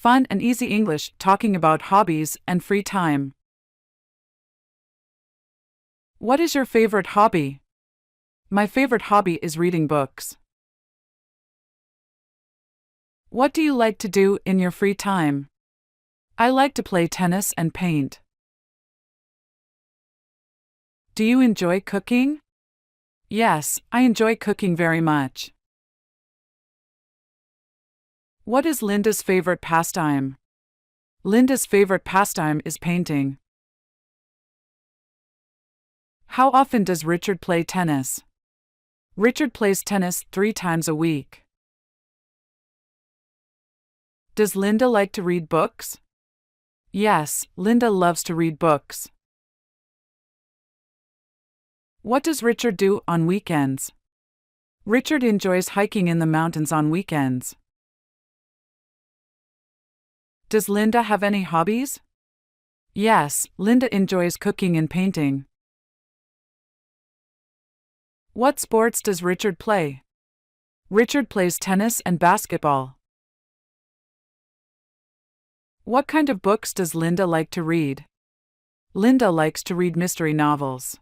Fun and easy English talking about hobbies and free time. What is your favorite hobby? My favorite hobby is reading books. What do you like to do in your free time? I like to play tennis and paint. Do you enjoy cooking? Yes, I enjoy cooking very much. What is Linda's favorite pastime? Linda's favorite pastime is painting. How often does Richard play tennis? Richard plays tennis 3 times a week. Does Linda like to read books? Yes, Linda loves to read books. What does Richard do on weekends? Richard enjoys hiking in the mountains on weekends. Does Linda have any hobbies? Yes, Linda enjoys cooking and painting. What sports does Richard play? Richard plays tennis and basketball. What kind of books does Linda like to read? Linda likes to read mystery novels.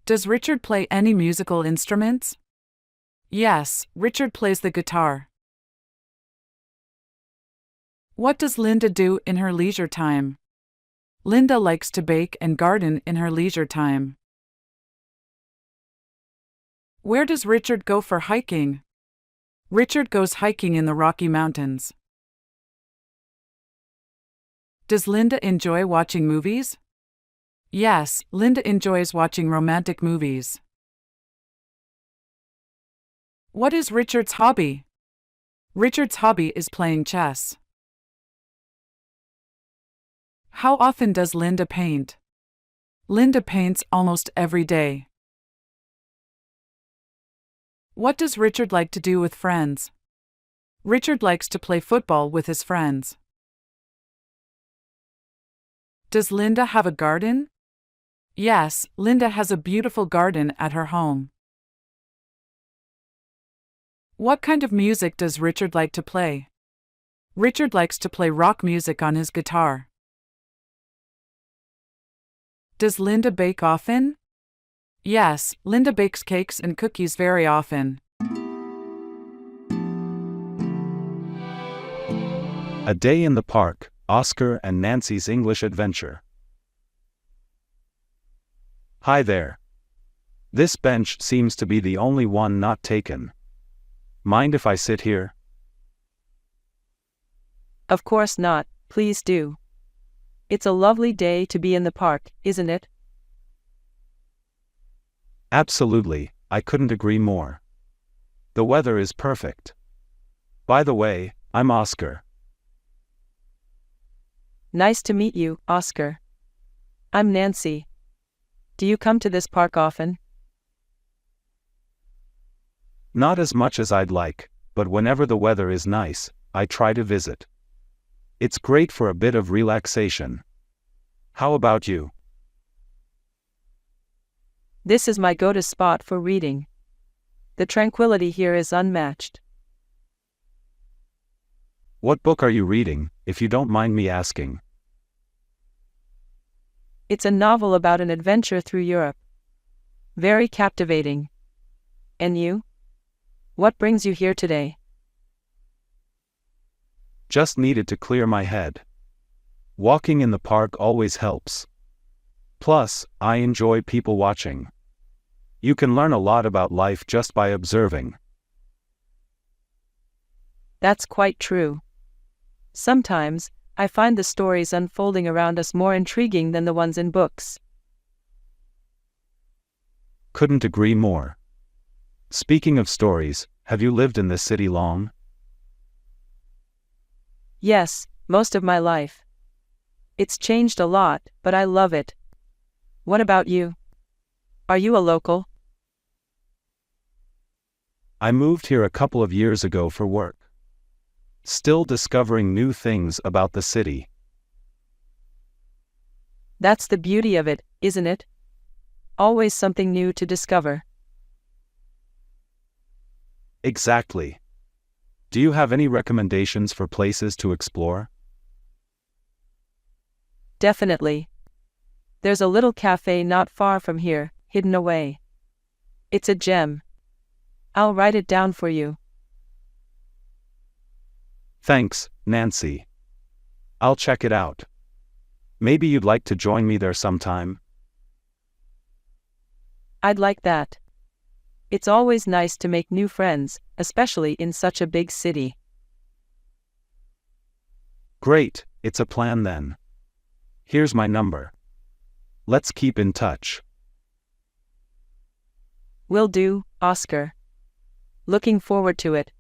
Does Richard play any musical instruments? Yes, Richard plays the guitar. What does Linda do in her leisure time? Linda likes to bake and garden in her leisure time. Where does Richard go for hiking? Richard goes hiking in the Rocky Mountains. Does Linda enjoy watching movies? Yes, Linda enjoys watching romantic movies. What is Richard's hobby? Richard's hobby is playing chess. How often does Linda paint? Linda paints almost every day. What does Richard like to do with friends? Richard likes to play football with his friends. Does Linda have a garden? Yes, Linda has a beautiful garden at her home. What kind of music does Richard like to play? Richard likes to play rock music on his guitar. Does Linda bake often? Yes, Linda bakes cakes and cookies very often. A day in the park, Oscar and Nancy's English adventure. Hi there. This bench seems to be the only one not taken. Mind if I sit here? Of course not, please do. It's a lovely day to be in the park, isn't it? Absolutely, I couldn't agree more. The weather is perfect. By the way, I'm Oscar. Nice to meet you, Oscar. I'm Nancy. Do you come to this park often? Not as much as I'd like, but whenever the weather is nice, I try to visit. It's great for a bit of relaxation. How about you? This is my go-to spot for reading. The tranquility here is unmatched. What book are you reading, if you don't mind me asking? It's a novel about an adventure through Europe. Very captivating. And you? What brings you here today? Just needed to clear my head. Walking in the park always helps. Plus, I enjoy people watching. You can learn a lot about life just by observing. That's quite true. Sometimes, I find the stories unfolding around us more intriguing than the ones in books. Couldn't agree more. Speaking of stories, have you lived in this city long? Yes, most of my life. It's changed a lot, but I love it. What about you? Are you a local? I moved here a couple of years ago for work. Still discovering new things about the city. That's the beauty of it, isn't it? Always something new to discover. Exactly. Do you have any recommendations for places to explore? Definitely. There's a little cafe not far from here, hidden away. It's a gem. I'll write it down for you. Thanks, Nancy. I'll check it out. Maybe you'd like to join me there sometime? I'd like that. It's always nice to make new friends, especially in such a big city. Great, it's a plan then. Here's my number. Let's keep in touch. Will do, Oscar. Looking forward to it.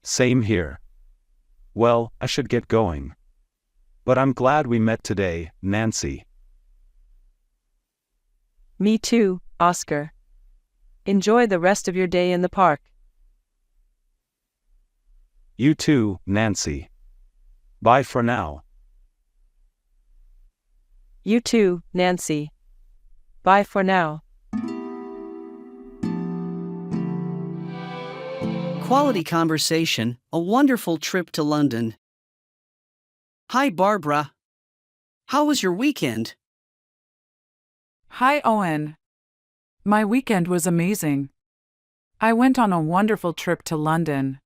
Same here. Well, I should get going. But I'm glad we met today, Nancy. Me too, Oscar. Enjoy the rest of your day in the park. You too, Nancy. Bye for now. You too, Nancy. Bye for now. Quality conversation, a wonderful trip to London. Hi, Barbara. How was your weekend? Hi, Owen. My weekend was amazing. I went on a wonderful trip to London.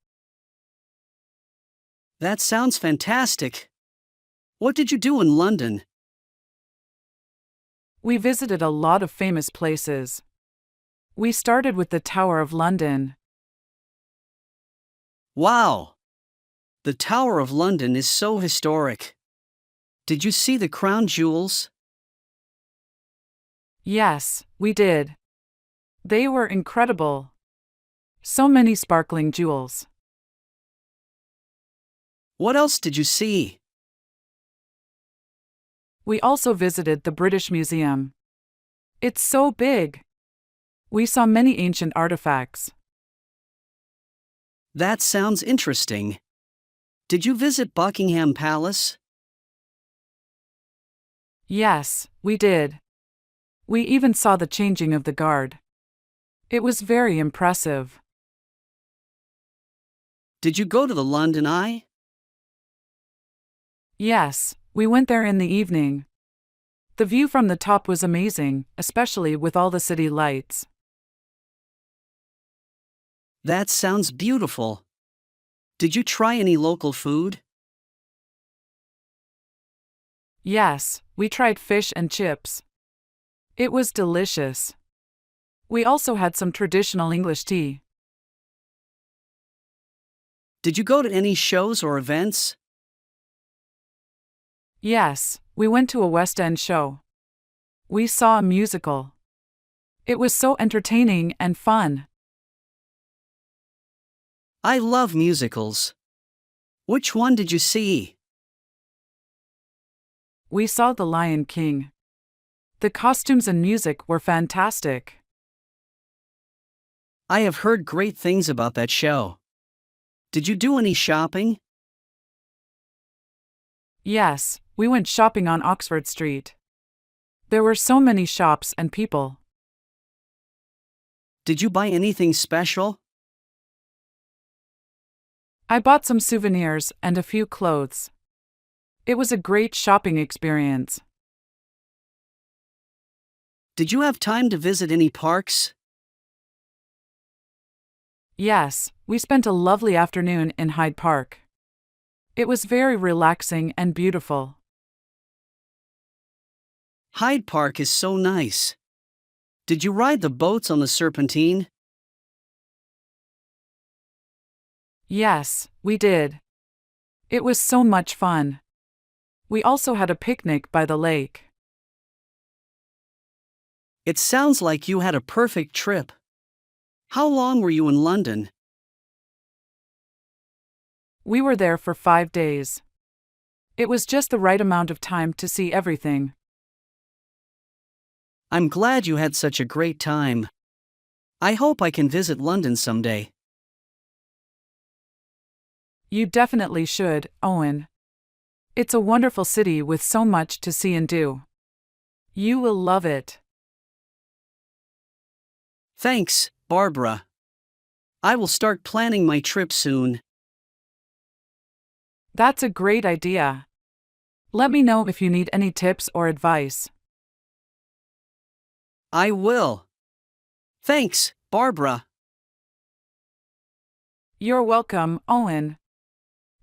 That sounds fantastic. What did you do in London? We visited a lot of famous places. We started with the Tower of London. Wow! The Tower of London is so historic. Did you see the crown jewels? Yes, we did. They were incredible. So many sparkling jewels. What else did you see? We also visited the British Museum. It's so big. We saw many ancient artifacts. That sounds interesting. Did you visit Buckingham Palace? Yes, we did. We even saw the changing of the guard. It was very impressive. Did you go to the London Eye? Yes, we went there in the evening. The view from the top was amazing, especially with all the city lights. That sounds beautiful. Did you try any local food? Yes, we tried fish and chips. It was delicious. We also had some traditional English tea. Did you go to any shows or events? Yes, we went to a West End show. We saw a musical. It was so entertaining and fun. I love musicals. Which one did you see? We saw The Lion King. The costumes and music were fantastic. I have heard great things about that show. Did you do any shopping? Yes, we went shopping on Oxford Street. There were so many shops and people. Did you buy anything special? I bought some souvenirs and a few clothes. It was a great shopping experience. Did you have time to visit any parks? Yes, we spent a lovely afternoon in Hyde Park. It was very relaxing and beautiful. Hyde Park is so nice. Did you ride the boats on the Serpentine? Yes, we did. It was so much fun. We also had a picnic by the lake. It sounds like you had a perfect trip. How long were you in London? We were there for 5 days. It was just the right amount of time to see everything. I'm glad you had such a great time. I hope I can visit London someday. You definitely should, Owen. It's a wonderful city with so much to see and do. You will love it. Thanks, Barbara. I will start planning my trip soon. That's a great idea. Let me know if you need any tips or advice. I will. Thanks, Barbara. You're welcome, Owen.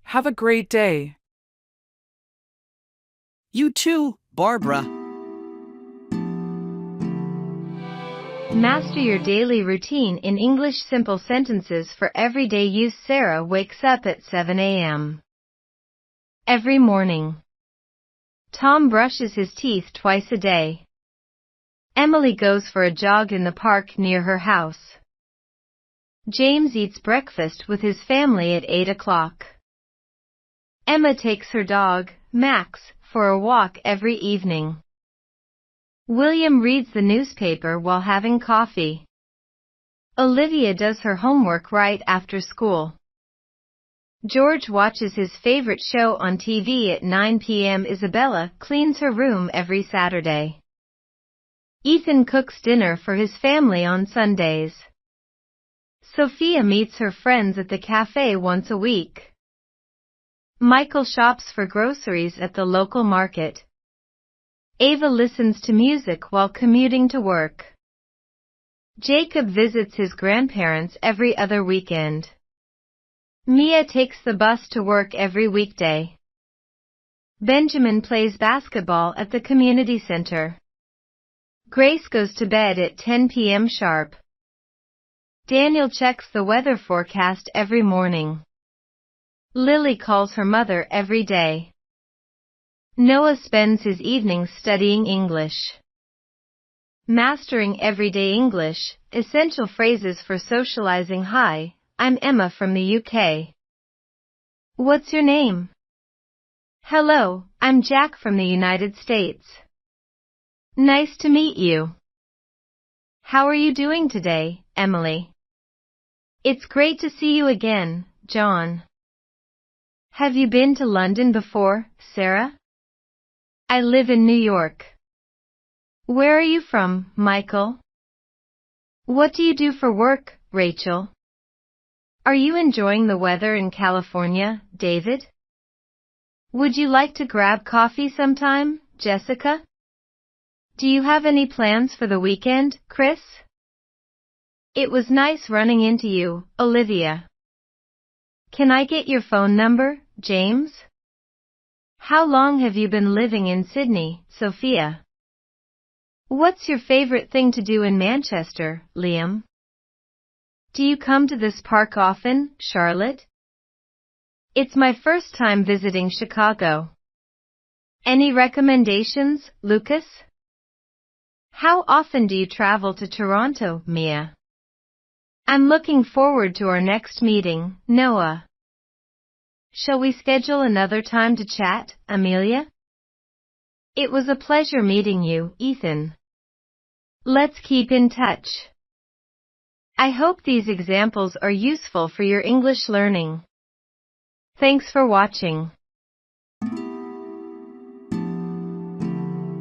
Have a great day. You too, Barbara. Master your daily routine in English simple sentences for everyday use. Sarah wakes up at 7 a.m. every morning. Tom brushes his teeth twice a day. Emily goes for a jog in the park near her house. James eats breakfast with his family at 8 o'clock. Emma takes her dog, Max, for a walk every evening. William reads the newspaper while having coffee. Olivia does her homework right after school. George watches his favorite show on TV at 9 p.m. Isabella cleans her room every Saturday. Ethan cooks dinner for his family on Sundays. Sophia meets her friends at the cafe once a week. Michael shops for groceries at the local market. Ava listens to music while commuting to work. Jacob visits his grandparents every other weekend. Mia takes the bus to work every weekday. Benjamin plays basketball at the community center. Grace goes to bed at 10 p.m. sharp. Daniel checks the weather forecast every morning. Lily calls her mother every day. Noah spends his evenings studying English. Mastering everyday English, essential phrases for socializing. Hi, I'm Emma from the UK. What's your name? Hello, I'm Jack from the United States. Nice to meet you. How are you doing today, Emily? It's great to see you again, John. Have you been to London before, Sarah? I live in New York. Where are you from, Michael? What do you do for work, Rachel? Are you enjoying the weather in California, David? Would you like to grab coffee sometime, Jessica? Do you have any plans for the weekend, Chris? It was nice running into you, Olivia. Can I get your phone number, James? How long have you been living in Sydney, Sophia? What's your favorite thing to do in Manchester, Liam? Do you come to this park often, Charlotte? It's my first time visiting Chicago. Any recommendations, Lucas? How often do you travel to Toronto, Mia? I'm looking forward to our next meeting, Noah. Shall we schedule another time to chat, Amelia? It was a pleasure meeting you, Ethan. Let's keep in touch. I hope these examples are useful for your English learning. Thanks for watching.